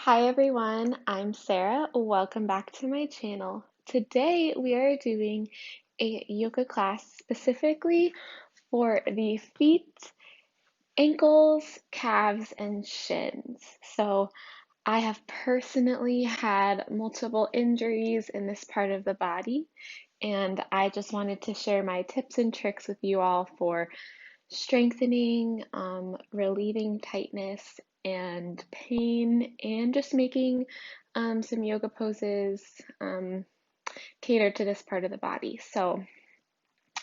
Hi everyone, I'm Sarah. Welcome back to my channel. Today we are doing a yoga class specifically for the feet, ankles, calves, and shins. So I have personally had multiple injuries in this part of the body, and I just wanted to share my tips and tricks with you all for strengthening, relieving tightness and pain, and just making some yoga poses cater to this part of the body. So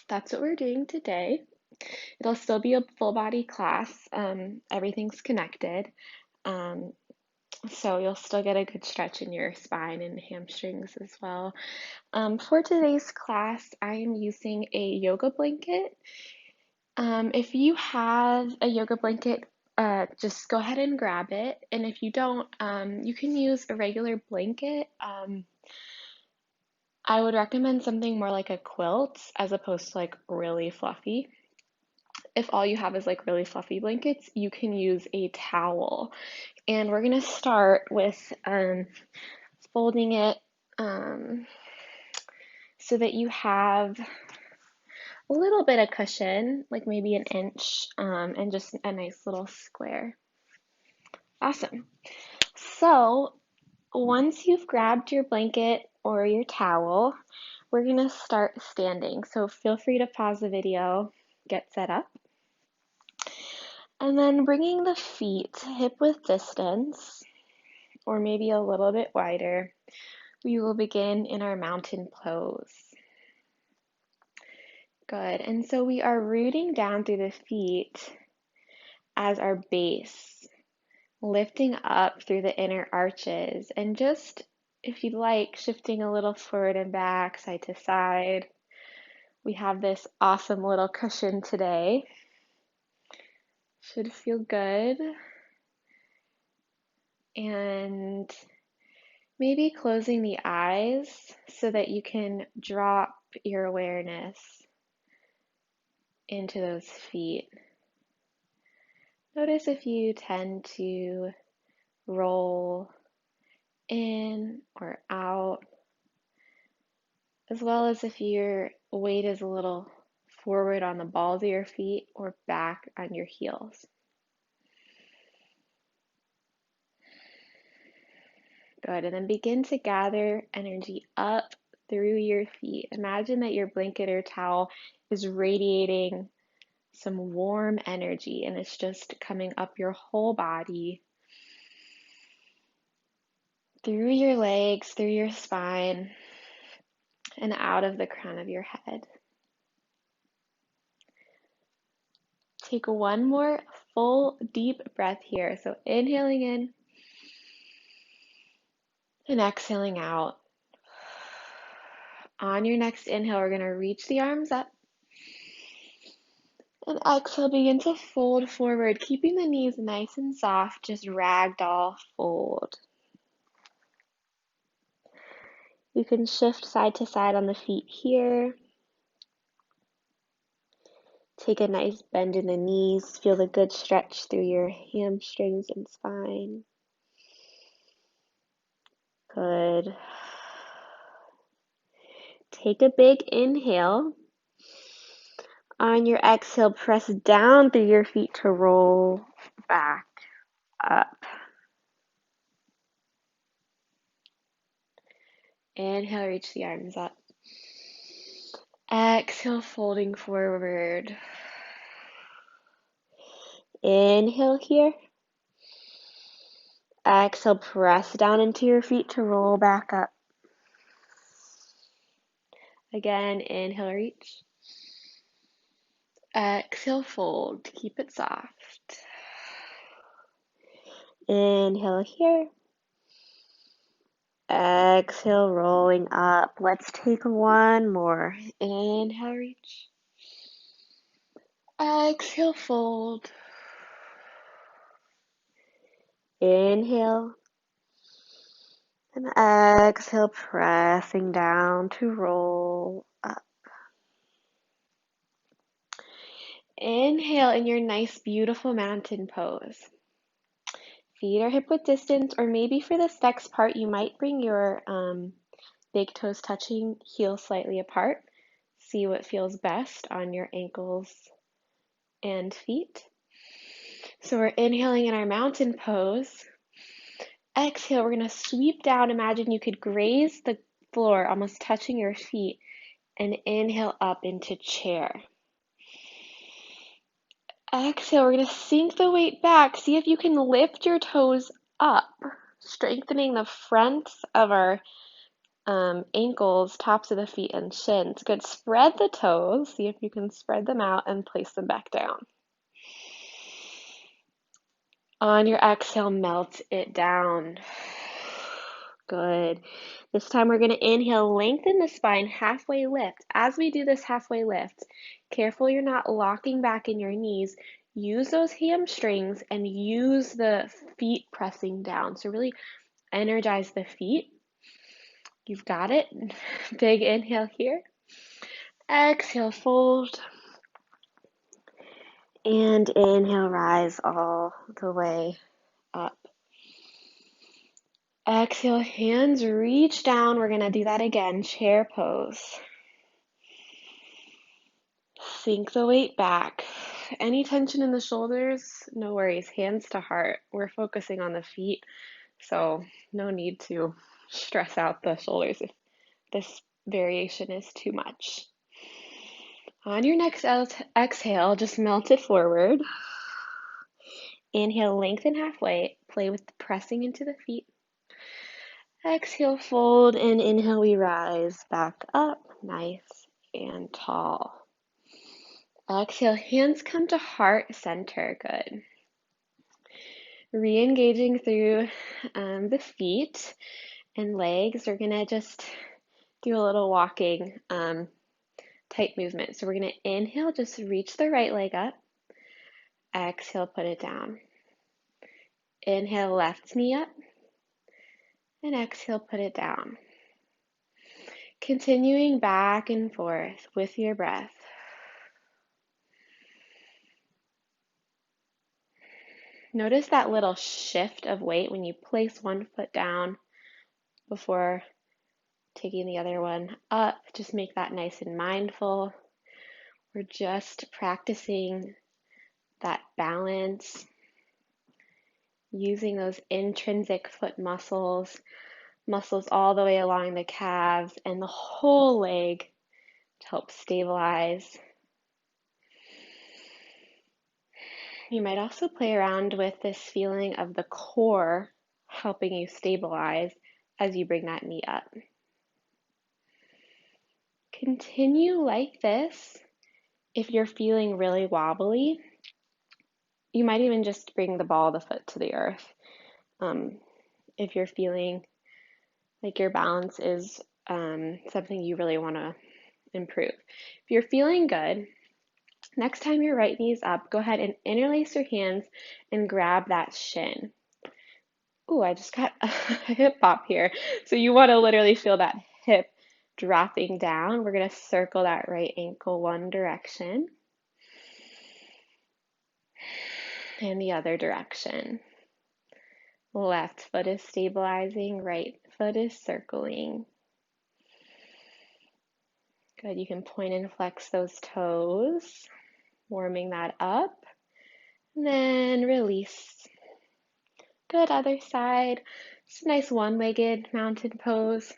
that's what we're doing today. It'll still be a full body class. Everything's connected. Um, so you'll still get a good stretch in your spine and hamstrings as well. For today's class, I am using a yoga blanket. If you have a yoga blanket, just go ahead and grab it. And if you don't, you can use a regular blanket. I would recommend something more like a quilt as opposed to like really fluffy. If all you have is like really fluffy blankets, you can use a towel. And we're gonna start with folding it so that you have a little bit of cushion, like maybe an inch, and just a nice little square. Awesome. So once you've grabbed your blanket or your towel, we're going to start standing. So feel free to pause the video, get set up. And then bringing the feet hip width distance, or maybe a little bit wider, we will begin in our mountain pose. Good. And so we are rooting down through the feet as our base, lifting up through the inner arches, and just, if you'd like, shifting a little forward and back, side to side. We have this awesome little cushion today. Should feel good. And maybe closing the eyes so that you can drop your awareness into those feet. Notice if you tend to roll in or out, as well as if your weight is a little forward on the balls of your feet or back on your heels. Good, and then begin to gather energy up through your feet. Imagine that your blanket or towel is radiating some warm energy and it's just coming up your whole body, through your legs, through your spine, and out of the crown of your head. Take one more full deep breath here. So inhaling in and exhaling out. On your next inhale, we're going to reach the arms up. And exhale, begin to fold forward, keeping the knees nice and soft, just ragdoll fold. You can shift side to side on the feet here. Take a nice bend in the knees. Feel the good stretch through your hamstrings and spine. Good. Take a big inhale. On your exhale, press down through your feet to roll back up. Inhale, reach the arms up. Exhale, folding forward. Inhale here. Exhale, press down into your feet to roll back up. Again, inhale, reach. Exhale, fold. Keep it soft. Inhale here. Exhale, rolling up. Let's take one more. Inhale, reach. Exhale, fold. Inhale. And exhale, pressing down to roll up. Inhale in your nice, beautiful mountain pose. Feet are hip width distance, or maybe for this next part, you might bring your big toes touching, heels slightly apart. See what feels best on your ankles and feet. So we're inhaling in our mountain pose. Exhale, we're going to sweep down. Imagine you could graze the floor, almost touching your feet, and inhale up into chair. Exhale, we're going to sink the weight back. See if you can lift your toes up, strengthening the fronts of our ankles, tops of the feet, and shins. Good. Spread the toes. See if you can spread them out and place them back down. On your exhale, melt it down. Good. This time we're going to inhale, lengthen the spine, halfway lift. As we do this halfway lift, careful you're not locking back in your knees. Use those hamstrings and use the feet pressing down. So really energize the feet. You've got it. Big inhale here. Exhale, fold. And inhale, rise all the way up. Exhale, hands reach down. We're going to do that again, chair pose. Sink the weight back. Any tension in the shoulders, no worries. Hands to heart. We're focusing on the feet, so no need to stress out the shoulders if this variation is too much. On your next exhale, just melt it forward. Inhale, lengthen halfway. Play with pressing into the feet. Exhale, fold, and inhale, we rise back up, nice and tall. Exhale, hands come to heart center, good. Re-engaging through the feet and legs. We're gonna just do a little walking type movement. So we're gonna inhale, just reach the right leg up. Exhale, put it down. Inhale, left knee up. And exhale, put it down. Continuing back and forth with your breath. Notice that little shift of weight when you place one foot down before taking the other one up. Just make that nice and mindful. We're just practicing that balance, using those intrinsic foot muscles all the way along the calves and the whole leg to help stabilize. You might also play around with this feeling of the core helping you stabilize as you bring that knee up. Continue like this. If you're feeling really wobbly, you might even just bring the ball of the foot to the earth. If you're feeling like your balance is something you really want to improve. If you're feeling good, next time your right knee's up, go ahead and interlace your hands and grab that shin. Ooh, I just got a hip pop here. So you want to literally feel that hip dropping down. We're going to circle that right ankle one direction and the other direction. Left foot is stabilizing, right foot is circling. Good, you can point and flex those toes, warming that up, and then release. Good, other side. Just a nice one-legged mountain pose.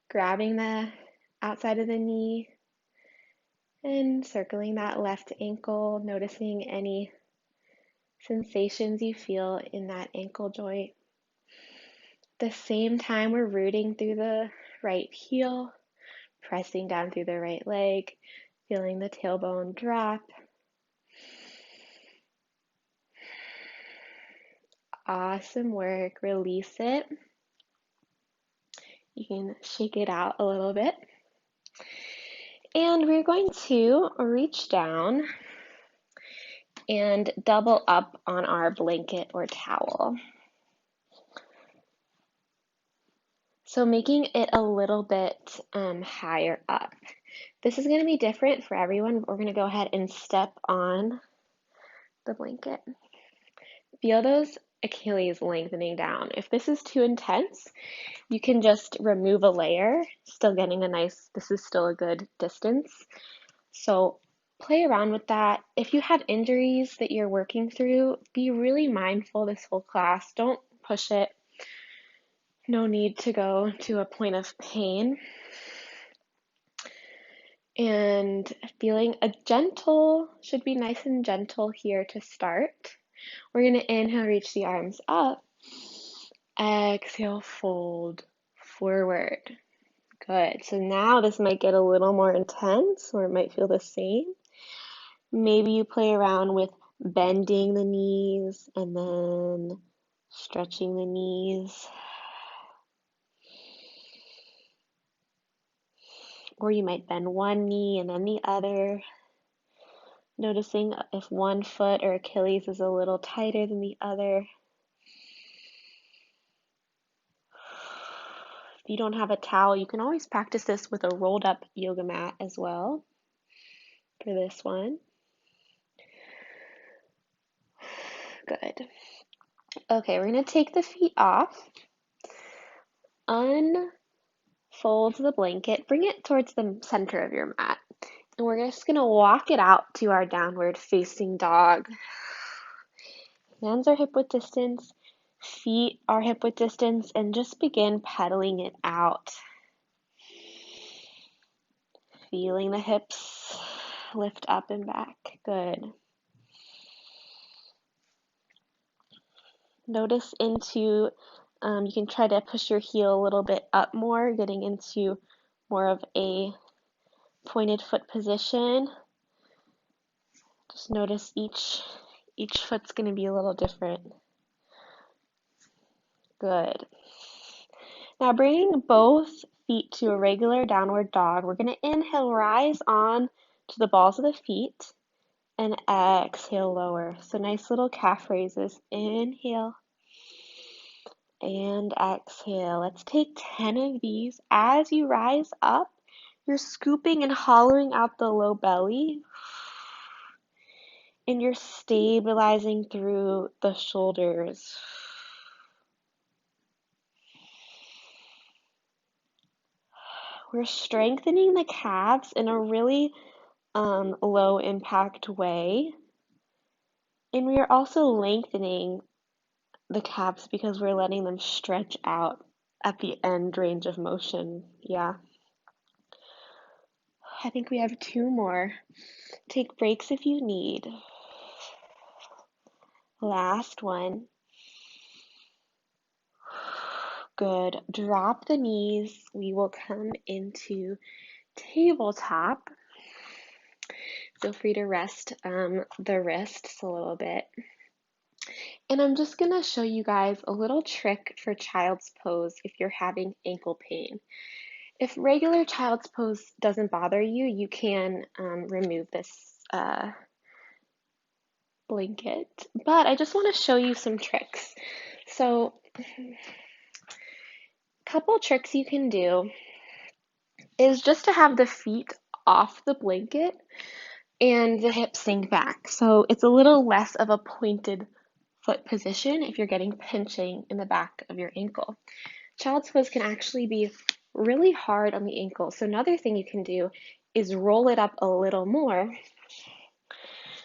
Grabbing the outside of the knee and circling that left ankle, noticing any sensations you feel in that ankle joint. At the same time, we're rooting through the right heel, pressing down through the right leg, feeling the tailbone drop. Awesome work. Release it. You can shake it out a little bit. And we're going to reach down and double up on our blanket or towel. So making it a little bit higher up. This is going to be different for everyone. We're going to go ahead and step on the blanket. Feel those Achilles lengthening down. If this is too intense, you can just remove a layer, still getting this is still a good distance. So play around with that. If you have injuries that you're working through, be really mindful this whole class. Don't push it. No need to go to a point of pain. And feeling should be nice and gentle here to start. We're going to inhale, reach the arms up. Exhale, fold forward. Good. So now this might get a little more intense, or it might feel the same. Maybe you play around with bending the knees and then stretching the knees. Or you might bend one knee and then the other. Noticing if one foot or Achilles is a little tighter than the other. If you don't have a towel, you can always practice this with a rolled up yoga mat as well for this one. Good. Okay, we're going to take the feet off. Unfold the blanket. Bring it towards the center of your mat. And we're just going to walk it out to our downward facing dog. Hands are hip width distance. Feet are hip width distance. And just begin pedaling it out. Feeling the hips lift up and back. Good. Notice you can try to push your heel a little bit up more, getting into more of a pointed foot position. Just notice each foot's going to be a little different. Good. Now bringing both feet to a regular downward dog, we're going to inhale, rise on to the balls of the feet, and exhale, lower. So nice little calf raises. Inhale and exhale. Let's take 10 of these. As you rise up, you're scooping and hollowing out the low belly, and you're stabilizing through the shoulders. We're strengthening the calves in a really low impact way. And we are also lengthening the calves because we're letting them stretch out at the end range of motion. Yeah. I think we have 2 more. Take breaks if you need. Last one. Good. Drop the knees. We will come into tabletop. Feel free to rest the wrists a little bit. And I'm just going to show you guys a little trick for child's pose if you're having ankle pain. If regular child's pose doesn't bother you, you can remove this blanket. But I just want to show you some tricks. So, a couple tricks you can do is just to have the feet off the blanket and the hips sink back. So it's a little less of a pointed foot position if you're getting pinching in the back of your ankle. Child's pose can actually be really hard on the ankle. So another thing you can do is roll it up a little more.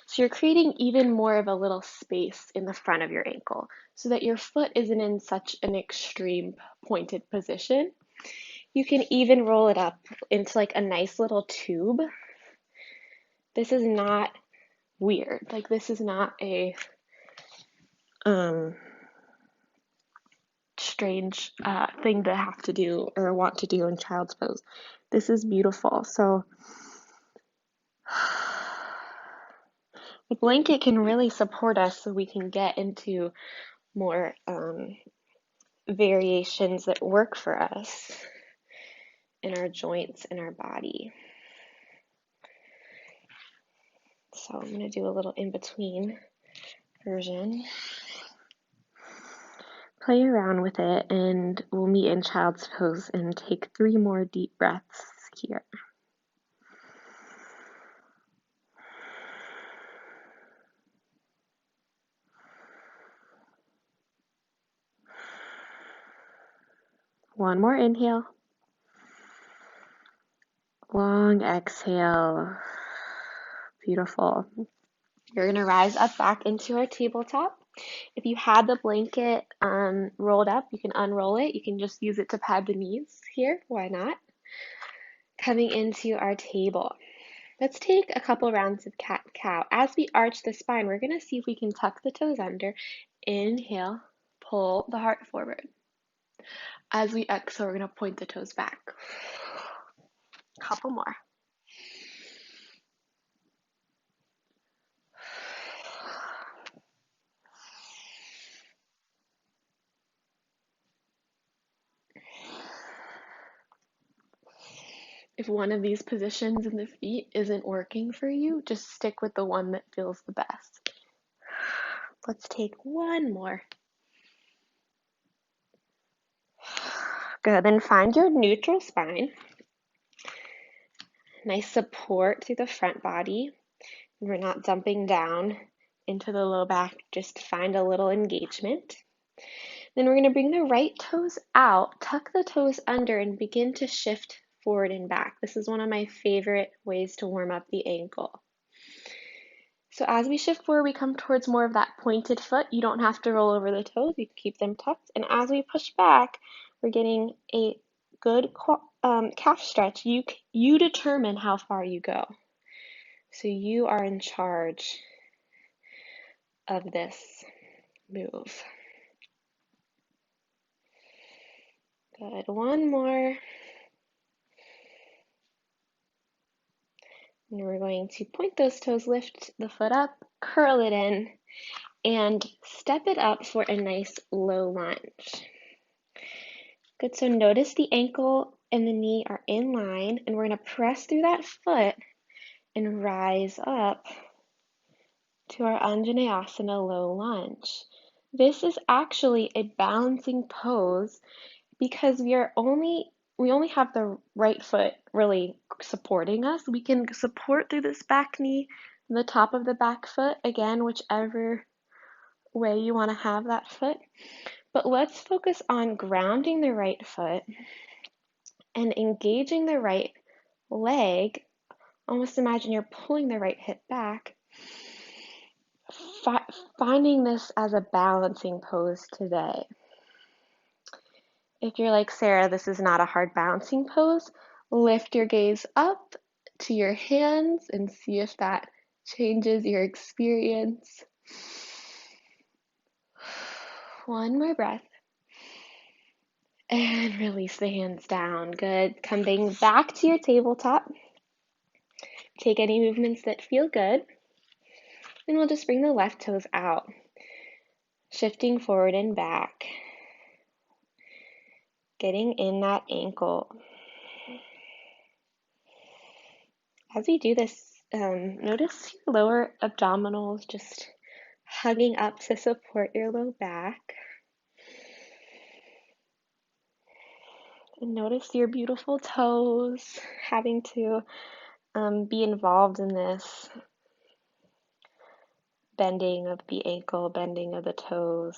So you're creating even more of a little space in the front of your ankle so that your foot isn't in such an extreme pointed position. You can even roll it up into like a nice little tube. This is not weird. Like this is not a strange thing to have to do or want to do in child's pose. This is beautiful. So the blanket can really support us so we can get into more variations that work for us in our joints and our body. So I'm going to do a little in-between version. Play around with it, and we'll meet in child's pose and take 3 more deep breaths here. One more inhale. Long exhale. Beautiful. You're going to rise up back into our tabletop. If you had the blanket rolled up, you can unroll it. You can just use it to pad the knees here. Why not? Coming into our table. Let's take a couple rounds of cat-cow. As we arch the spine, we're going to see if we can tuck the toes under. Inhale, pull the heart forward. As we exhale, we're going to point the toes back. Couple more. If one of these positions in the feet isn't working for you, just stick with the one that feels the best. Let's take one more. Good, then find your neutral spine. Nice support through the front body. We're not dumping down into the low back, just find a little engagement. Then we're going to bring the right toes out, tuck the toes under, and begin to shift forward and back. This is one of my favorite ways to warm up the ankle. So as we shift forward, we come towards more of that pointed foot. You don't have to roll over the toes, you can keep them tucked. And as we push back, we're getting a good calf stretch. You determine how far you go. So you are in charge of this move. Good, one more. And we're going to point those toes, lift the foot up, curl it in, and step it up for a nice low lunge. Good, so notice the ankle and the knee are in line, and we're going to press through that foot and rise up to our Anjanayasana Low Lunge. This is actually a balancing pose because we only have the right foot really supporting us. We can support through this back knee and the top of the back foot, again, whichever way you want to have that foot. But let's focus on grounding the right foot and engaging the right leg. Almost imagine you're pulling the right hip back. Finding this as a balancing pose today. If you're like, Sarah, this is not a hard balancing pose, lift your gaze up to your hands and see if that changes your experience. One more breath. And release the hands down. Good. Coming back to your tabletop. Take any movements that feel good. And we'll just bring the left toes out. Shifting forward and back. Getting in that ankle. As we do this, notice your lower abdominals just hugging up to support your low back. And notice your beautiful toes having to be involved in this bending of the ankle, bending of the toes.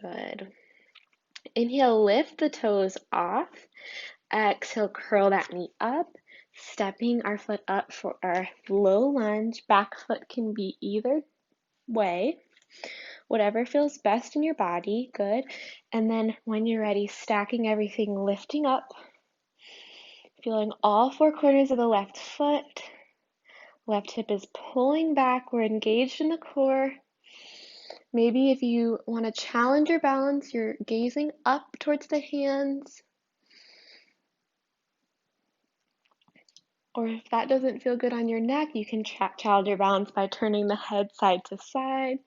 Good. Inhale, lift the toes off. Exhale, curl that knee up, stepping our foot up for our low lunge. Back foot can be either way, whatever feels best in your body. Good. And then when you're ready, stacking everything, lifting up, feeling all four corners of the left foot. Left hip is pulling back. We're engaged in the core. Maybe if you want to challenge your balance, you're gazing up towards the hands. Or if that doesn't feel good on your neck, you can challenge your balance by turning the head side to side.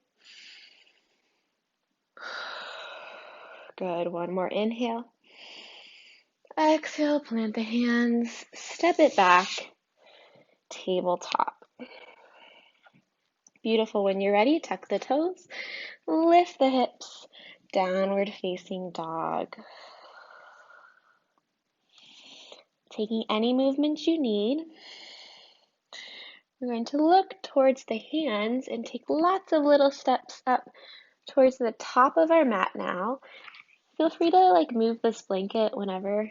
Good, one more inhale. Exhale, plant the hands, step it back, tabletop. Beautiful, when you're ready, tuck the toes, lift the hips, downward facing dog. Taking any movement you need. We're going to look towards the hands and take lots of little steps up towards the top of our mat now. Feel free to like move this blanket whenever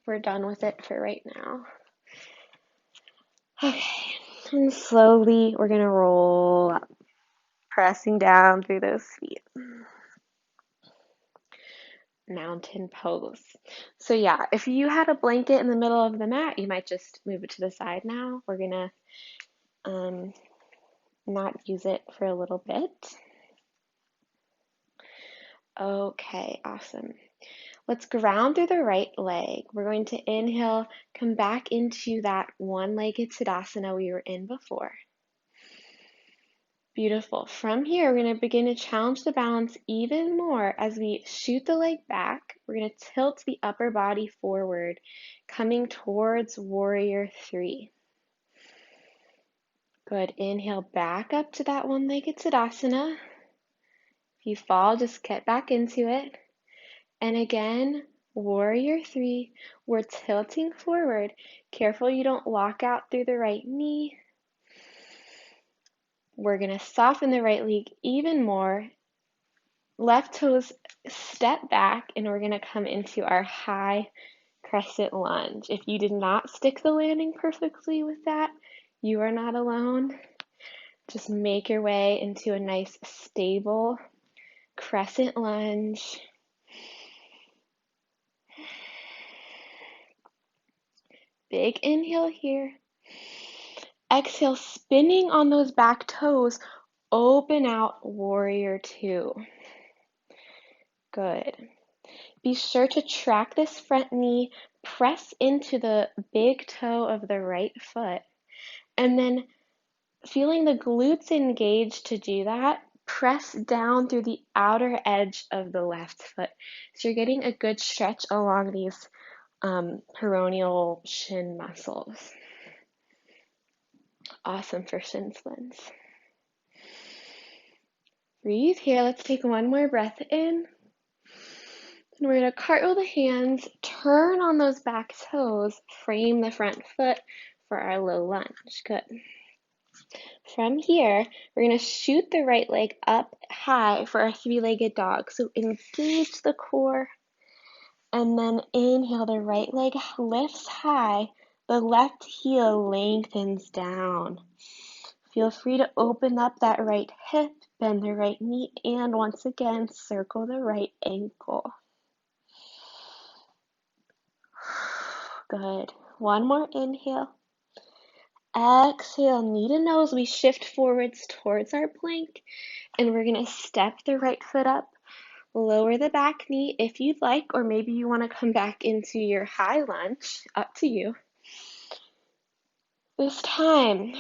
we're done with it for right now. Okay, and slowly we're gonna roll up, pressing down through those feet. Mountain pose. So yeah, if you had a blanket in the middle of the mat, you might just move it to the side now. We're gonna not use it for a little bit. Okay, awesome. Let's ground through the right leg. We're going to inhale, come back into that one-legged Tadasana we were in before. Beautiful. From here, we're going to begin to challenge the balance even more as we shoot the leg back. We're going to tilt the upper body forward, coming towards Warrior Three. Good. Inhale back up to that one-legged Tadasana. If you fall, just get back into it. And again, Warrior Three, we're tilting forward. Careful you don't lock out through the right knee. We're going to soften the right leg even more. Left toes step back, and we're going to come into our high crescent lunge. If you did not stick the landing perfectly with that, you are not alone. Just make your way into a nice stable crescent lunge. Big inhale here. Exhale, spinning on those back toes, open out Warrior Two. Good. Be sure to track this front knee, press into the big toe of the right foot, and then feeling the glutes engaged to do that, press down through the outer edge of the left foot. So you're getting a good stretch along these peroneal shin muscles. Awesome for shin splints. Breathe here. Let's take one more breath in. And we're going to cartwheel the hands, turn on those back toes, frame the front foot for our low lunge. Good. From here, we're going to shoot the right leg up high for our three-legged dog. So engage the core, and then inhale, the right leg lifts high, the left heel lengthens down. Feel free to open up that right hip, bend the right knee, and once again, circle the right ankle. Good. One more inhale. Exhale, knee to nose. We shift forwards towards our plank, and we're going to step the right foot up. Lower the back knee if you'd like, or maybe you want to come back into your high lunge. Up to you. This time,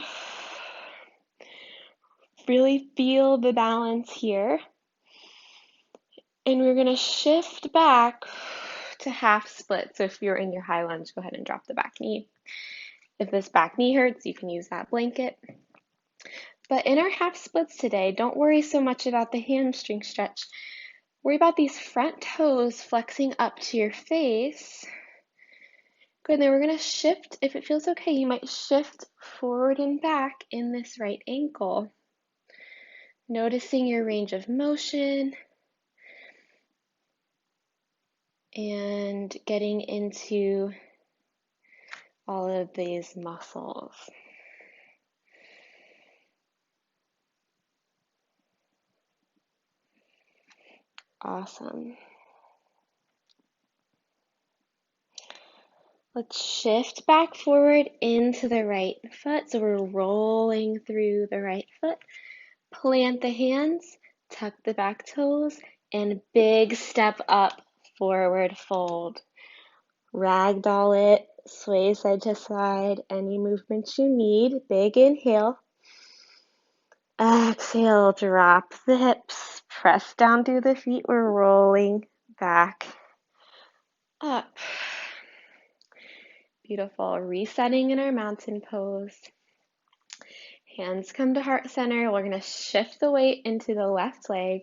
really feel the balance here. And we're going to shift back to half split. So if you're in your high lunge, go ahead and drop the back knee. If this back knee hurts, you can use that blanket. But in our half splits today, don't worry so much about the hamstring stretch. Worry about these front toes flexing up to your face. Good, then we're going to shift. If it feels okay, you might shift forward and back in this right ankle. Noticing your range of motion and getting into all of these muscles. Awesome. Let's shift back forward into the right foot. So we're rolling through the right foot. Plant the hands, tuck the back toes, and big step up, forward fold. Ragdoll it, sway side to side, any movements you need. Big inhale. Exhale, drop the hips, press down through the feet. We're rolling back up. Beautiful. Resetting in our mountain pose. Hands come to heart center. We're going to shift the weight into the left leg.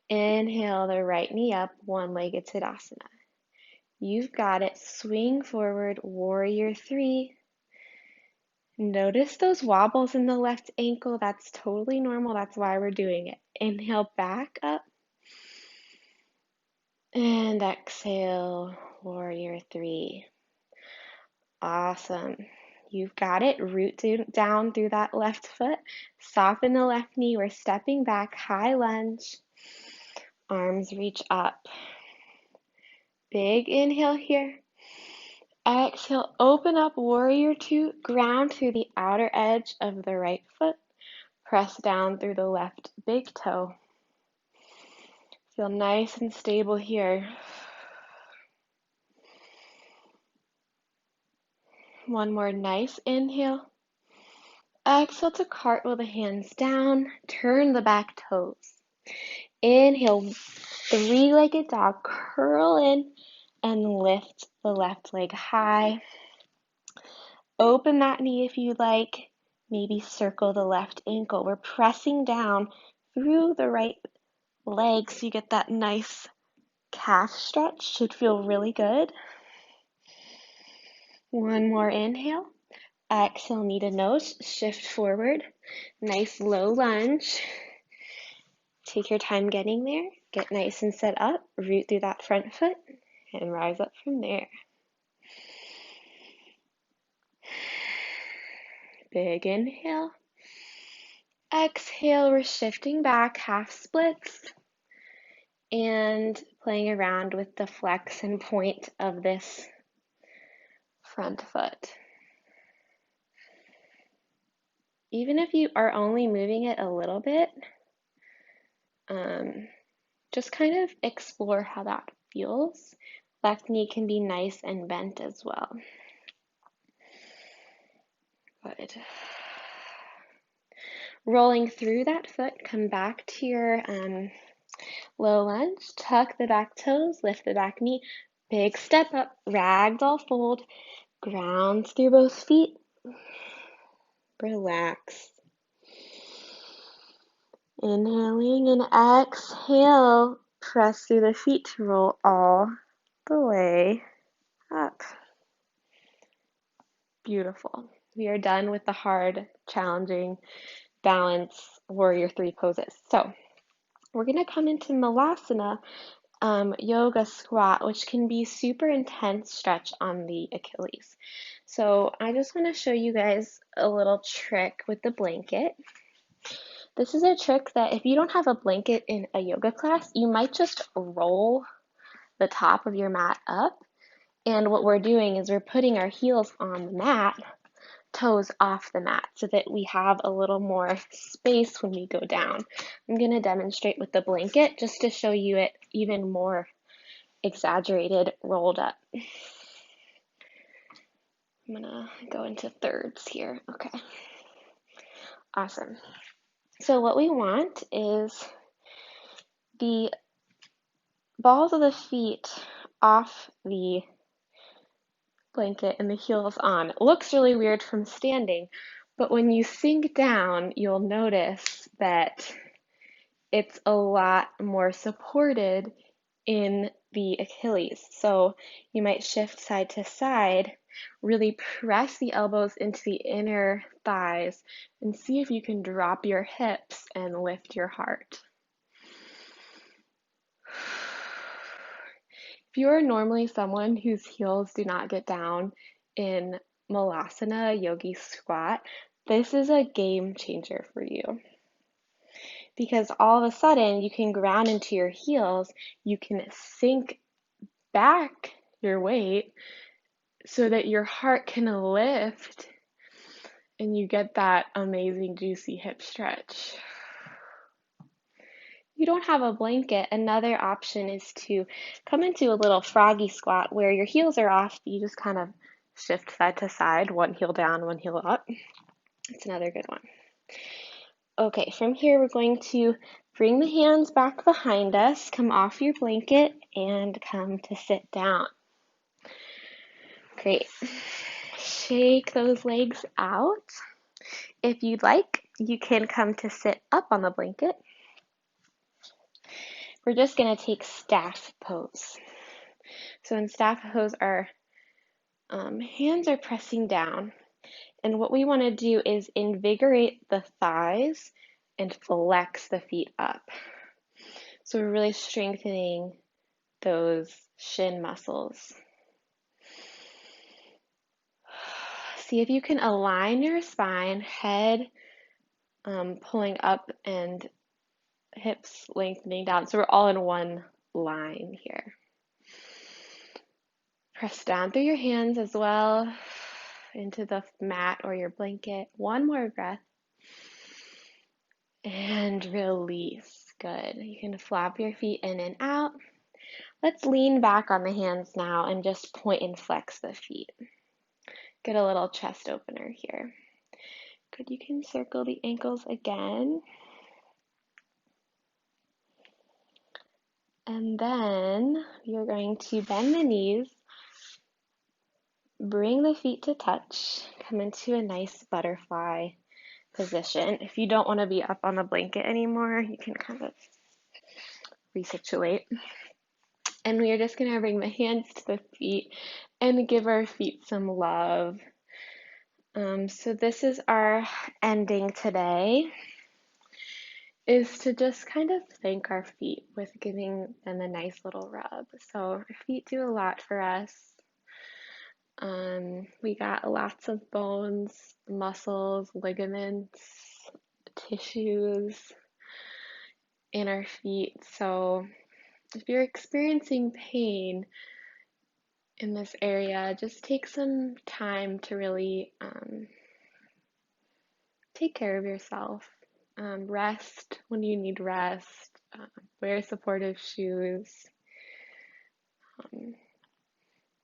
Inhale the right knee up, one-legged Tadasana. You've got it. Swing forward, Warrior Three. Notice those wobbles in the left ankle. That's totally normal. That's why we're doing it. Inhale back up. And exhale, warrior three. Awesome. You've got it. Root down through that left foot. Soften the left knee. We're stepping back, high lunge. Arms reach up. Big inhale here. Exhale, open up, warrior two. Ground through the outer edge of the right foot. Press down through the left big toe. Feel nice and stable here. One more nice inhale. Exhale to cartwheel the hands down. Turn the back toes. Inhale, three-legged dog. Curl in and lift the left leg high. Open that knee if you like. Maybe circle the left ankle. We're pressing down through the right leg so you get that nice calf stretch. Should feel really good. One more inhale. Exhale, knee to nose. Shift forward. Nice low lunge. Take your time getting there. Get nice and set up. Root through that front foot and rise up from there. Big inhale. Exhale, we're shifting back, half splits, and playing around with the flex and point of this front foot. Even if you are only moving it a little bit, just kind of explore how that feels. Left knee can be nice and bent as well. Good. Rolling through that foot, come back to your low lunge, tuck the back toes, lift the back knee, big step up, ragdoll fold, grounds through both feet, relax. Inhaling and exhale, press through the feet to roll all the way up. Beautiful. We are done with the hard, challenging balance warrior three poses. So we're going to come into Malasana yoga squat, which can be super intense stretch on the Achilles. So I just want to show you guys a little trick with the blanket. This is a trick that if you don't have a blanket in a yoga class, you might just roll the top of your mat up. And what we're doing is we're putting our heels on the mat, toes off the mat, so that we have a little more space when we go down. I'm going to demonstrate with the blanket just to show you it even more exaggerated, rolled up. I'm going to go into thirds here. Okay. Awesome. So what we want is the balls of the feet off the blanket and the heels on. It looks really weird from standing, but when you sink down, you'll notice that it's a lot more supported in the Achilles. So you might shift side to side, really press the elbows into the inner thighs, and see if you can drop your hips and lift your heart. If you are normally someone whose heels do not get down in Malasana yogi squat, this is a game changer for you. Because all of a sudden you can ground into your heels, you can sink back your weight so that your heart can lift and you get that amazing juicy hip stretch. If you don't have a blanket, another option is to come into a little froggy squat where your heels are off. You just kind of shift side to side, one heel down, one heel up. It's another good one. Okay, from here we're going to bring the hands back behind us, come off your blanket, and come to sit down. Great. Shake those legs out. If you'd like, you can come to sit up on the blanket. We're just going to take staff pose. So in staff pose, our hands are pressing down. And what we want to do is invigorate the thighs and flex the feet up. So we're really strengthening those shin muscles. See if you can align your spine, head pulling up and hips lengthening down. So we're all in one line here. Press down through your hands as well into the mat or your blanket. One more breath. And release. Good. You can flap your feet in and out. Let's lean back on the hands now and just point and flex the feet. Get a little chest opener here. Good. You can circle the ankles again. And then you're going to bend the knees, bring the feet to touch, come into a nice butterfly position. If you don't want to be up on the blanket anymore, you can kind of resituate. And we are just going to bring the hands to the feet and give our feet some love. So this is our ending today, is to just kind of thank our feet with giving them a nice little rub. So our feet do a lot for us. We got lots of bones, muscles, ligaments, tissues in our feet. So if you're experiencing pain in this area, just take some time to really take care of yourself. Rest when you need rest. Wear supportive shoes.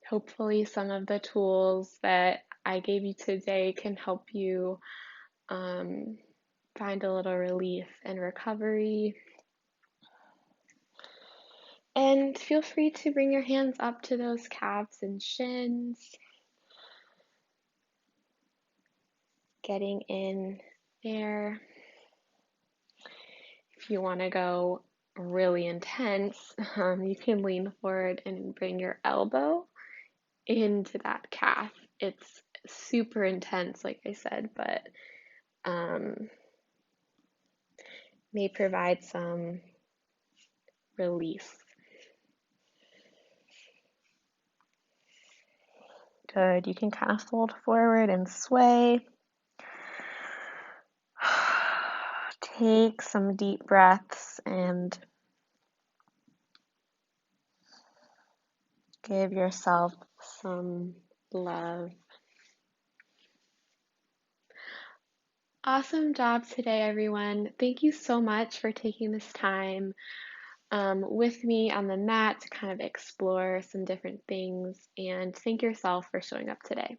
Hopefully some of the tools that I gave you today can help you find a little relief and recovery. And feel free to bring your hands up to those calves and shins. Getting in there. If you want to go really intense, you can lean forward and bring your elbow into that calf. It's super intense, like I said, but may provide some relief. Good. You can kind of fold forward and sway. Take some deep breaths and give yourself some love. Awesome job today, everyone. Thank you so much for taking this time with me on the mat to kind of explore some different things, and thank yourself for showing up today.